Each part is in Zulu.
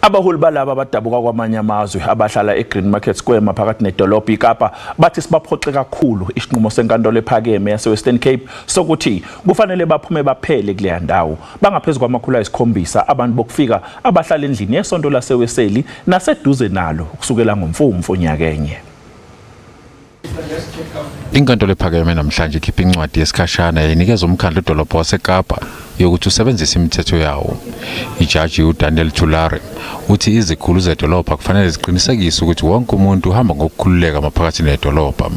Abaholi balaba abadabuka kwamanye amazwe abahlala eGreenmarket Square maphakathi nedolobha iKapa bathi sibaphoxe kakhulu isinqumo seNkantolo ephakeme yaseWestern Cape sokuthi kufanele baphume baphele kuleyandawo bangaphezulu kwamakhulu ayisikhombisa abantu bokufika abahlala endlini yesonto laseWestern naseduze nalo kusukela ngomfumfu nyakenye. Inkantolo ephakeme namhlanje ikhipha incwadi yesikhashana yayinikezwa umkhandlu dolobha waseKapa yokuthi usebenzise imithetho yawo. Ijaji uDaniel Tulare uthi izikhulu zedolobha kufanele ziqinisekise ukuthi wonke umuntu uhamba ngokukhululeka maphakathi nedolobha.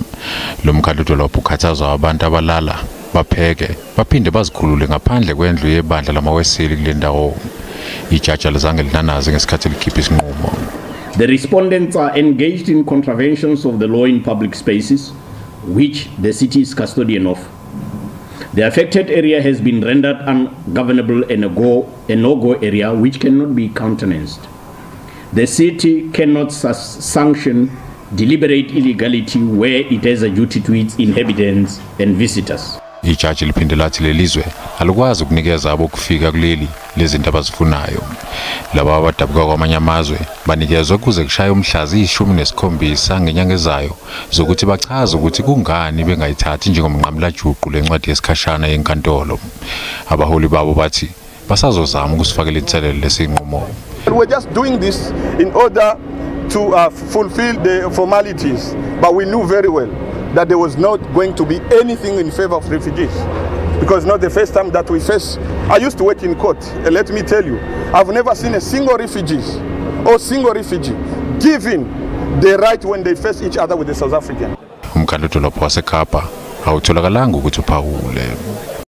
Lo mkhandlu dolobha ukhathaza abantu abalala bapheke baphinde bazikhulule ngaphandle kwendlu yebandla lamaWeseli kulendawo. Ijaji alizange linanaze ngesikhathi likhipha isinqumo. The respondents are engaged in contraventions of the law in public spaces, which the city is custodian of. The affected area has been rendered ungovernable and a no-go area which cannot be countenanced. The city cannot sanction deliberate illegality where it has a duty to its inhabitants and visitors. Ijaji liphinde lathi lelizwe alikwazi ukunikeza abokufika kuleli lezinto abazifunayo. Laba abadabuka kwamanye amazwe banikezwe kuze kushaye umhlazi 17 ngenyanga ezayo zokuthi bachaze ukuthi kungani bengayithathi njengomnqamla juqu lencwadi yesikhashana yeNkantolo. Abaholi babo bathi basazozama ukusifakela ithelelo lesinqumo. We're just doing this in order to fulfill the formalities, but we knew very well that there was not going to be anything in favor of refugees, because not the first time that we face. I used to work in court, and let me tell you, I've never seen a single refugee given the right when they face each other with the South African. Umkhandlu dolobha waseKapa awutholakalanga ukuthi uphawule.